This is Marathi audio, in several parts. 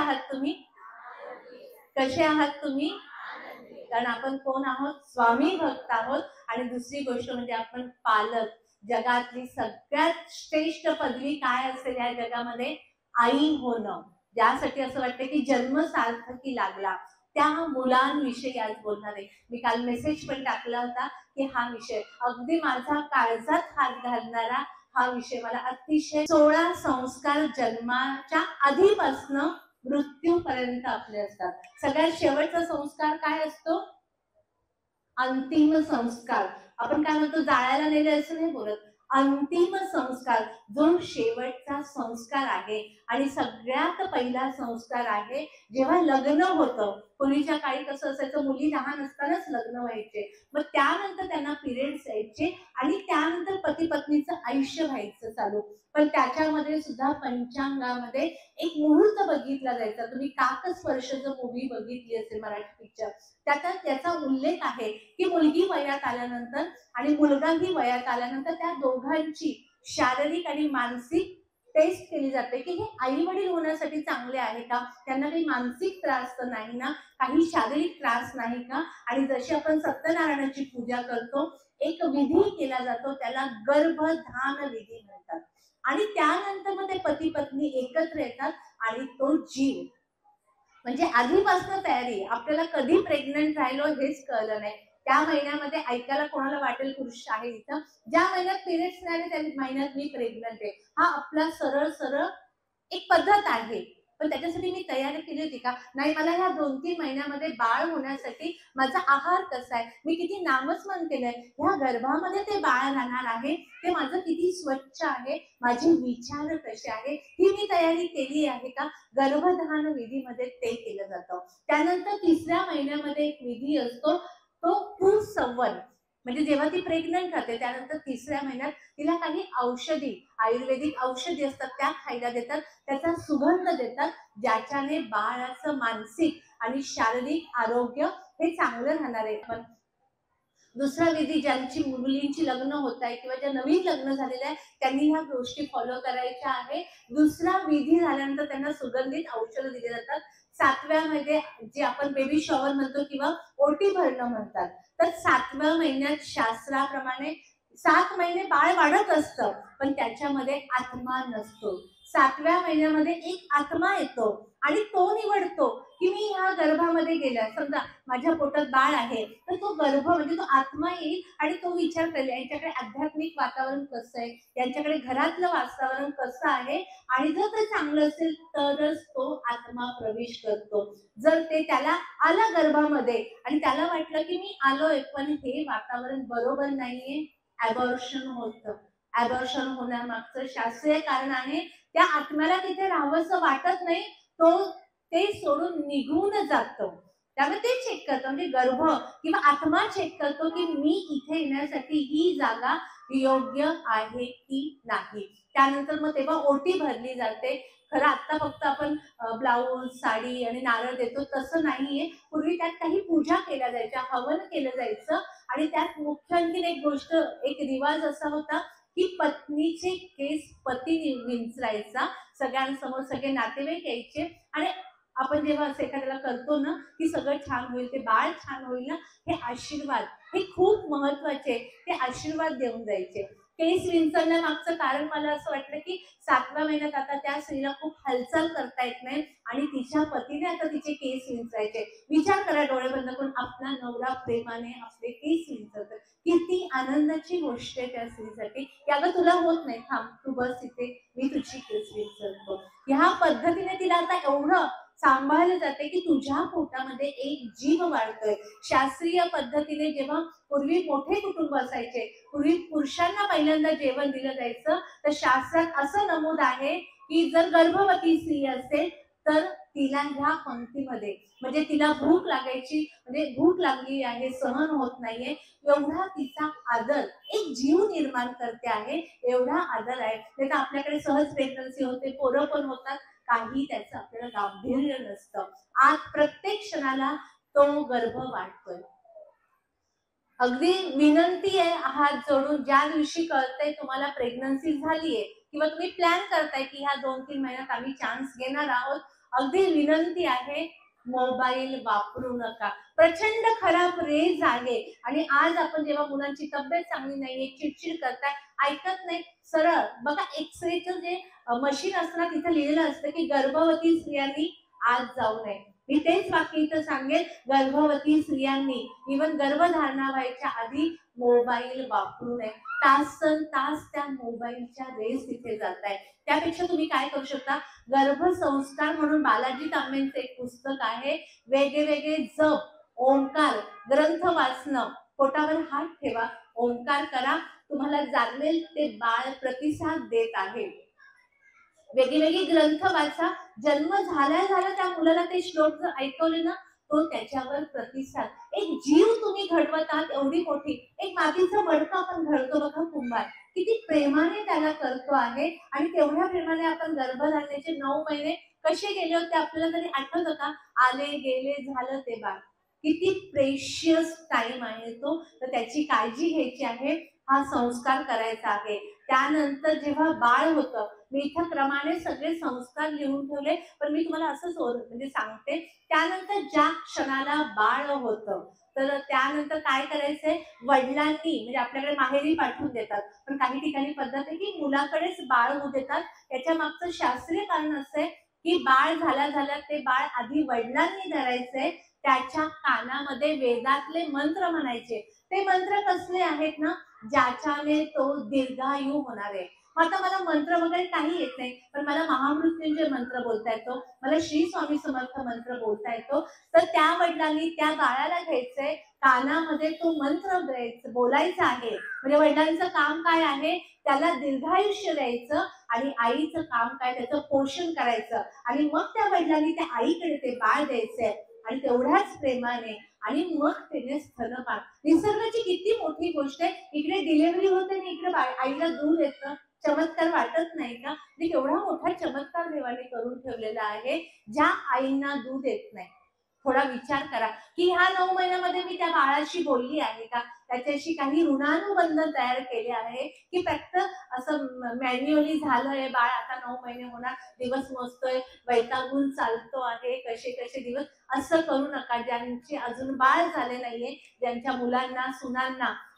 आहात तुम्ही? कसे आहात तुम्ही? कारण आपण कोण आहोत? स्वामी भक्त आहोत. आणि दुसरी गोष्ट म्हणजे आपण पालक. जगातली सगळ्यात श्रेष्ठ पदवी काय असेल या जगामध्ये? आई होणं. ज्यासाठी असं वाटतं की जन्म सार्थकी लागला, त्या मुलांविषयी आज बोलणार आहे. मी काल मेसेज पण टाकला होता की हा विषय अगदी माझा काळजात हात घालणारा हा विषय. मला अतिशय 16 संस्कार जन्माच्या आधीपासून मृत्यूपर्यंत आपले असतात. सगळ्यात शेवटचा संस्कार काय असतो? अंतिम संस्कार. आपण काय म्हणतो, जाळायला नेले असं नाही बोलत. अंतिम संस्कार जो शेवटचा संस्कार आहे. आणि सगळ्यात पहिला संस्कार आहे जेव्हा लग्न होतं. पूर्वीच्या काळी कसं असायचं, मुली लहान असतानाच लग्न व्हायचे, मग त्यानंतर त्यांना पिरियड्स यायचे आणि त्यानंतर पती पत्नीचं आयुष्य व्हायचं चालू. पण त्याच्यामध्ये सुद्धा पंचांगामध्ये एक मुहूर्त बघितला जायचा. तुम्ही काकस्पर्श जो मूवी बघितली असेल, मराठी पिक्चर, त्याचा उल्लेख आहे की मुलगी वयात आल्यानंतर आणि मुलगाही वयात आल्यानंतर त्या दोघांची शारीरिक आणि मानसिक टेस्ट केली जाते की हे आई वडील होण्यासाठी चांगले आहे का, त्यांना काही मानसिक त्रास तर नाही ना, काही शारीरिक त्रास नाही का. आणि जशी आपण सत्यनारायणाची पूजा करतो, एक विधी केला जातो, त्याला गर्भधान विधी म्हणतात. आणि त्यानंतर मग ते पती पत्नी एकत्र येतात आणि तो जीव म्हणजे आधीपासून तयारी. आपल्याला कधी प्रेग्नंट राहिलो हेच कळलं नाही. त्या महिन्यामध्ये ऐकायला कोणाला वाटेल पुरुष आहे इथं, ज्या महिन्यात पिरियड्स नाही त्या महिन्यात मी प्रेग्नंट आहे, हा आपला सरळ सरळ एक पद्धत आहे. पण त्याच्यासाठी मी तयारी केली होती का? नाही. मला ह्या 2-3 महिन्यामध्ये बाळ होण्यासाठी माझा आहार कसा आहे, मी किती नामस्मरण केलंय, ह्या गर्भामध्ये ते बाळ राहणार आहे, ते माझं किती स्वच्छ आहे, माझे विचार कसे आहे, ही मी तयारी केली आहे का? गर्भधान विधीमध्ये ते केलं जातं. त्यानंतर 3ऱ्या महिन्यामध्ये एक विधी असतो, तो कुंसंवन. म्हणजे जेव्हा ती प्रेग्नंट राहते त्यानंतर 3ऱ्या महिन्यात तिला काही औषधी, आयुर्वेदिक औषधी असतात त्या खायला देतात, त्याचा सुगंध देतात, ज्याच्याने बाळाचं मानसिक आणि शारीरिक आरोग्य हे चांगलं राहणार आहे. पण दुसरा विधी, ज्यांची मुलींची लग्न होत आहे किंवा ज्या नवीन लग्न झालेल्या आहे त्यांनी ह्या गोष्टी फॉलो करायच्या आहे. दुसरा विधी झाल्यानंतर त्यांना सुगंधित औषधं दिली जातात. 7व्या मध्ये जे आपण बेबी शॉवर म्हणतो किंवा ओटी भरणं म्हणतात, तर 7व्या महिन्यात शास्त्राप्रमाणे 7 महिने बाळ वाढत असतं, पण त्याच्यामध्ये आत्मा नसतो. 7व्या महिन्यामध्ये एक आत्मा येतो आणि तो निवडतो की मी ह्या गर्भामध्ये गेल्या, समजा माझ्या पोटात बाळ आहे, तर तो गर्भ म्हणजे तो आत्मा येईल आणि तो विचार करेल यांच्याकडे आध्यात्मिक वातावरण कसं आहे, यांच्याकडे घरातलं वातावरण कसं आहे, आणि जर ते चांगलं असेल तरच तो आत्मा प्रवेश करतो. जर ते त्याला आला गर्भामध्ये आणि त्याला वाटलं की मी आलोय पण हे वातावरण बरोबर नाहीये, ॲबॉर्शन होतं. ॲबॉर्शन होण्यामागचं शास्त्रीय कारण आहे, त्या आत्म्याला तिथे राहावंसं वाटत नाही, तो ते सोडून निघून जातो. त्यामुळे ते चेक करतो, म्हणजे गर्भ किंवा आत्मा चेक करतो की मी इथे येण्यासाठी ही जागा योग्य आहे की नाही. त्यानंतर मग तेव्हा ओटी भरली जाते. खरं आता फक्त आपण ब्लाऊज, साडी आणि नारळ देतो तसं नाहीये. पूर्वी त्यात काही पूजा केल्या जायच्या, हवन केलं जायचं. आणि त्यात मुख्य आणखीन एक गोष्ट, एक रिवाज असा होता की पत्नीचे केस पती विंचरायचा. सगळ्यांसमोर सगळे नातेवाईक यायचे आणि आपण जेव्हा असं एखाद्याला करतो ना की सगळं छान होईल, ते बाळ छान होईल ना, हे आशीर्वाद हे खूप महत्वाचे, ते आशीर्वाद देऊन जायचे. केस विंचरण्यामागचं कारण मला असं वाटलं की 7व्या महिन्यात आता त्या स्त्रीला खूप हालचाल करता येत नाही आणि तिच्या पतीने आता तिचे केस विंचरायचे. विचार करा डोळे बंद करून, आपला नवरा प्रेमाने आपले केस विंचरतो, किती आनंदाची गोष्ट आहे त्या स्त्रीसाठी की अगं तुला होत नाही, थांब तू बस इथे, मी तुझी केस विंचरतो. ह्या पद्धतीने तिला आता एवढं सांभाळलं जाते की तुझ्या पोटामध्ये एक जीव वाढतोय. शास्त्रीय पद्धतीने जेव्हा पूर्वी मोठे कुटुंब असायचे, पूर्वी पुरुषांना पहिल्यांदा जेवण दिलं जायचं, तर शास्त्रात असं नमूद आहे की जर गर्भवती स्त्री असेल तर तिला ह्या पंक्तीमध्ये, म्हणजे तिला भूक लागायची, म्हणजे भूक लागली आहे, सहन होत नाहीये, एवढा तिचा आदर, एक जीव निर्माण करते आहे, एवढा आदर आहे. तर आपल्याकडे सहज प्रेग्नन्सी होते, पोरं पण होतात, काही त्याचं आपल्याला गांभीर्य नसतं. आज प्रत्येक क्षणाला तो गर्भ वाढतोय. अगदी विनंती आहे हात जोडून, ज्या दिवशी कळतंय तुम्हाला प्रेग्नन्सी झालीये किंवा तुम्ही प्लॅन करताय की ह्या 2-3 महिन्यात आम्ही चान्स घेणार आहोत, अगदी विनंती आहे, मोबाईल वापरू नका. प्रचंड खराब रेज आहे. आणि आज आपण जेव्हा मुलांची तब्येत चांगली नाहीये, चिडचिड करताय, ऐकत नाही, सरळ बघा एक्सरेचं जे मशीन असतं ना, तिथं लिहिलेलं असतं की गर्भवती स्त्रियांनी आज जाऊ नये. मी तेच वाक्य इथं सांगेल, गर्भवती स्त्रियांनी इवन गर्भधारणा व्हायच्या आधी मोबाईल वापरू नये. तासन तास त्या मोबाईलच्या रेस तिथे जात आहे. त्यापेक्षा तुम्ही काय करू शकता, गर्भसंस्कार म्हणून बालाजी तांबेंचं एक पुस्तक आहे, वेगवेगळे जप, ओंकार, ग्रंथ वाचणं, पोटावर हात ठेवा, ओंकार करा, तुम्हाला जाणवेल ते बाळ प्रतिसाद देत आहे. वेगवेगळे ग्रंथ वाचा, जन्म झाल्या झाल्या त्या मुलाला ते श्लोक जर ऐकवले ना, तो त्याच्यावर प्रतिसाद. एक जीव तुम्ही घडवत आहात एवढी मोठी. एक मातीचा मडका आपण घडतो बघा कुंभार, किती प्रेमाने त्याला करतो आहे. आणि तेवढ्या प्रेमाने आपण गर्भधारणेचे 9 महिने कसे गेले होते आपल्याला तरी आठवतं का? आले गेले झालं ते बाळ. किती प्रेशियस टाइम आहे तो. तर त्याची काळजी घ्यायची आहे, हा संस्कार करायचा आहे. त्यानंतर जेव्हा बाळ होतं, मी इथं क्रमाने सगळे संस्कार लिहून ठेवले, पण मी तुम्हाला असंच म्हणजे सांगते. त्यानंतर ज्या क्षणाला बाळ होतं, तर त्यानंतर काय करायचंय, वडिलांनी म्हणजे आपल्याकडे माहेरी पाठवून देतात, पण काही ठिकाणी पद्धत आहे की मुलाकडेच बाळ होऊ देतात. त्याच्या मागचं शास्त्रीय कारण असं आहे की बाळ झाल्या झाल्या ते बाळ आधी वडिलांनी धरायचंय, त्याच्या कानामध्ये वेदातले मंत्र म्हणायचे. ते मंत्र कसले आहेत ना, ज्याच्याने तो दीर्घायू होणार आहे. आता मला मंत्र वगैरे काही येत नाही, पण मला महामृत्युंजय मंत्र बोलता येतो, मला श्री स्वामी समर्थ मंत्र बोलता येतो. तर त्या वडिलांनी त्या बाळाला घ्यायचंय, कानामध्ये तो मंत्र बोलायचा आहे. म्हणजे वडिलांचं काम काय आहे, त्याला दीर्घायुष्य द्यायचं, आणि आईचं काम काय, त्याचं पोषण करायचं. आणि मग त्या वडिलांनी त्या आईकडे ते बाळ द्यायचंय, आणि तेवढ्याच प्रेमाने, आणि मग त्याने स्तनपान. निसर्गाची किती मोठी गोष्ट आहे. इकडे डिलिव्हरी होते आणि इकडे आईला दूध येतं. चमत्कार वाटत नाही का? म्हणजे केवढा मोठा चमत्कार देवाने करून ठेवलेला आहे. ज्या आईंना दूध येत नाही, थोडा विचार करा की ह्या 9 महिन्यामध्ये मी त्या बाळाशी बोलली आहे का, त्याच्याशी काही ऋणानुबंध तयार केले आहे की फक्त असं मॅन्युअली झालंय, बाळ आता 9 महिने होणार, दिवस मोजतोय, वैतागून चालतो आहे, कसे कसे दिवस. असं करू नका. ज्यांचे अजून बाळ झाले नाहीये, ज्यांच्या मुलांना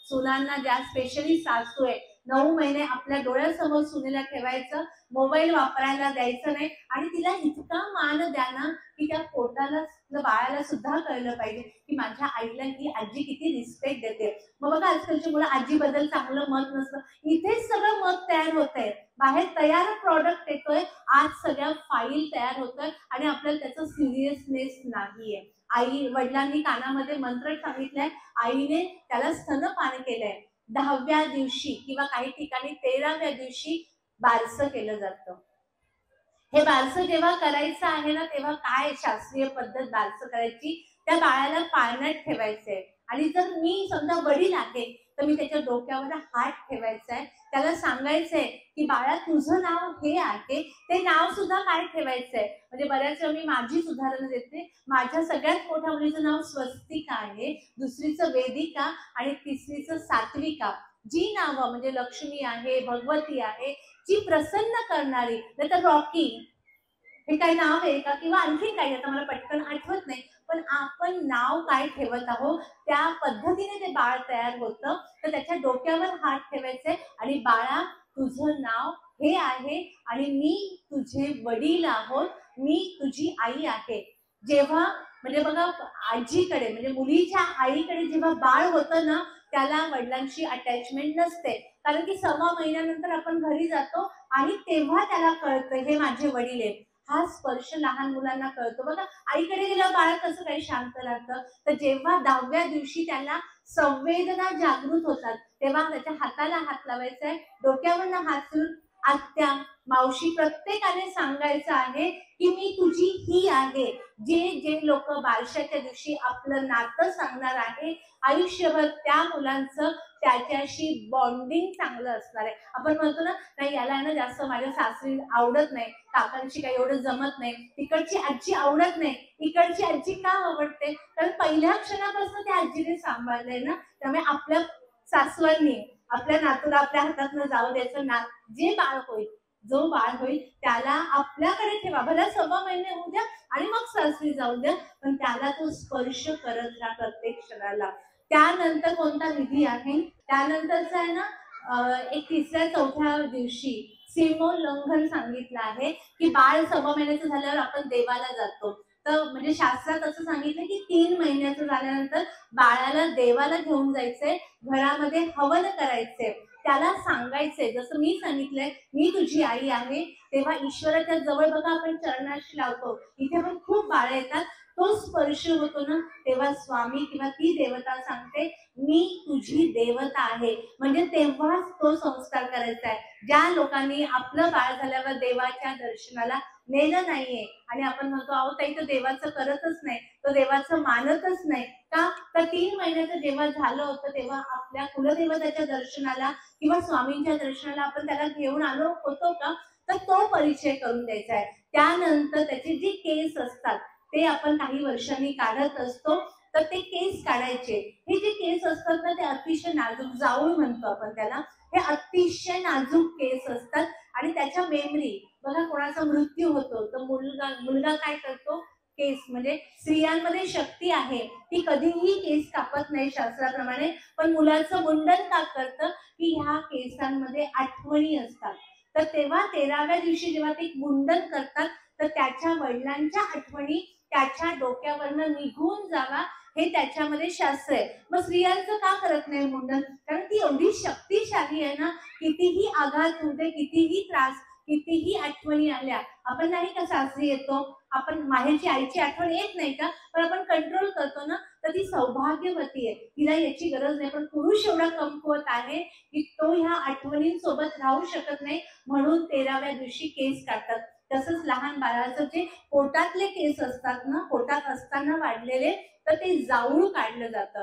सुनांना ज्या स्पेशली सासू आहे, 9 महिने आपल्या डोळ्यासमोर सुनेला ठेवायचं, मोबाईल वापरायला द्यायचं नाही. आणि तिला इतका मान द्या ना की त्या पोटाला बाळाला सुद्धा कळलं पाहिजे की माझ्या आईला ही आजी किती रिस्पेक्ट देते. मग बघा आजकालची मुलं आजीबद्दल चांगलं मत नसतं, इथेच सगळं मत तयार होत आहे. बाहेर तयार प्रॉडक्ट येतोय, आज सगळ्या फाईल तयार होतोय, आणि आपल्याला त्याचं सिरियसनेस नाहीये. आई वडिलांनी कानामध्ये मंत्र सांगितलाय, आईने त्याला स्तनपान केलंय. 10व्या दिवशी किंवा काही ठिकाणी 13व्या दिवशी बारसं केलं जातं. हे बारसं जेव्हा करायचं आहे ना, तेव्हा काय शास्त्रीय पद्धत बारसं करायची, त्या बाळाला पाळण्यात ठेवायचंय. आणि जर मी समजा वडील आहे, तर मी त्याच्या डोक्यावर हात ठेवायचा आहे, त्याला सांगायचंय की बाळा तुझं नाव हे आहे, ते नाव सुद्धा काय ठेवायचंय. म्हणजे बऱ्याच वेळा मी माझीच उदाहरणं देते. माझ्या सगळ्यात मोठ्या मुलीचं नाव स्वस्तिका आहे, दुसरीचं वेदिका, आणि तिसरीचं सात्विका. जी नावं म्हणजे लक्ष्मी आहे, भगवती आहे, जी प्रसन्न करणारी, नाही तर रॉकी, हे काही नाव आहे का, किंवा आणखी काही, आता मला पटकन आठवत नाही. पण आपण नाव काय ठेवत आहोत त्या पद्धतीने ते बाळ तयार होतं. तर त्याच्या डोक्यावर हात ठेवायचे, आणि बाळा तुझं नाव हे आहे, आणि मी तुझे वडील आहोत, मी तुझी आई आहे. जेव्हा म्हणजे बघा आजीकडे म्हणजे मुलीच्या आईकडे जेव्हा बाळ होतं ना, त्याला वडिलांची अटॅचमेंट नसते, कारण की 6व्या महिन्यानंतर आपण घरी जातो, आणि तेव्हा त्याला कळतं हे माझे वडील आहेत. हा स्पर्श लहान मुलांना कळतो. बघा आईकडे गेल्यावर बाळ कसं काही शांत राहतं. तर जेव्हा 10व्या दिवशी त्याला संवेदना जागृत होतात, तेव्हा त्याच्या हाताला हात लावायचा आहे, डोक्यावरनं हात फिरून आत्या, मावशी, प्रत्येकाने सांगायचं आहे की मी तुझी ही आहे. जे जे लोक बारशाच्या दिवशी आपलं नातं सांगणार आहे, आयुष्यभर त्या मुलांचं त्याच्याशी बॉन्डिंग चांगलं असणार आहे. आपण म्हणतो ना, नाही याला ना जास्त माझ्या सासरी आवडत नाही, काकांची काही एवढं जमत नाही, तिकडची आजी आवडत नाही, इकडची आजी का आवडते, कारण पहिल्या क्षणापासून त्या आजीने सांभाळलंय ना. त्यामुळे आपल्या सासवांनी आपल्या नातूला आपल्या हातातनं जाऊ द्यायचं ना. जे बाळ होईल, जो बाळ होईल त्याला आपल्याकडे ठेवा, भला 6 महिने होऊ द्या आणि मग सासरी जाऊ द्या, पण त्याला तो स्पर्श करत राहा प्रत्येक क्षणाला. त्यानंतर कोणता विधी आहे, त्यानंतरचा आहे ना, एक 3ऱ्या-4थ्या दिवशी सीमोल्लंघन सांगितलं आहे की बाळ 6 महिन्याचं झाल्यावर आपण देवाला जातो. तर म्हणजे शास्त्रात असं सांगितलं की 3 महिन्याचं झाल्यानंतर बाळाला देवाला घेऊन जायचंय, घरामध्ये हवन करायचंय, त्याला सांगायचंय जसं मी सांगितलंय मी तुझी आई आहे. तेव्हा ईश्वराच्या जवळ बघा आपण चरणाशी लावतो, इथे पण खूप बाळ येतात, तो स्पर्श होतो ना, तेव्हा स्वामी किंवा ती देवता सांगते मी तुझी देवता आहे. म्हणजे तेव्हाच तो संस्कार करायचा आहे. ज्या लोकांनी आपलं बाळ झाल्यावर देवाच्या दर्शनाला नेलं नाहीये आणि आपण म्हणतो अहो ताई तो देवाचं करतच नाही, तो देवाचं मानतच नाही का, तर 3 महिन्याचं जेव्हा झालं होतं तेव्हा आपल्या कुलदेवताच्या दर्शनाला किंवा स्वामींच्या दर्शनाला आपण त्याला घेऊन आलो होतो का, तर तो परिचय करून द्यायचा आहे. त्यानंतर त्याचे जे केस असतात ते आपण काही वर्षांनी काढत असतो, तर ते केस काढायचे. हे जे केस असतात ना ते अतिशय नाजूक, जाऊळ म्हणतो आपण त्याला, हे अतिशय नाजूक केस असतात आणि त्याच्या मेमरी बघा कोणाचा मृत्यू होतो तर मुलगा काय करतो, केस म्हणजे स्त्रियांमध्ये शक्ती आहे ती कधीही केस कापत नाही शास्त्राप्रमाणे, पण मुलाचं मुंडन का करतं की ह्या केसांमध्ये आठवणी असतात. तर तेव्हा 13व्या दिवशी जेव्हा ते मुंडन करतात तर त्याच्या वडिलांच्या आठवणी त्याच्या डोक्यावरनं निघून जावा हे त्याच्यामध्ये शास्त्र आहे. मग स्त्रियांचं का करत नाही मुंडन, कारण ती एवढी शक्तिशाली आहे ना, कितीही आघात होऊ दे, कितीही त्रास, कितीही आठवणी आल्या, आपण नाही का सासरी येतो, आपण माहेरची आईची आठवण येत नाही का, पण आपण कंट्रोल करतो ना, तर ती सौभाग्यवती आहे, तिला याची गरज नाही. पण पुरुष एवढा कमकुवत आहे की तो ह्या आठवणींसोबत राहू शकत नाही, म्हणून 13व्या दिवशी केस काढतात. तसंच लहान बाळाचं जे पोटातले केस असतात ना, पोटात असताना वाढलेले, तर ते जाऊळ काढलं जातं.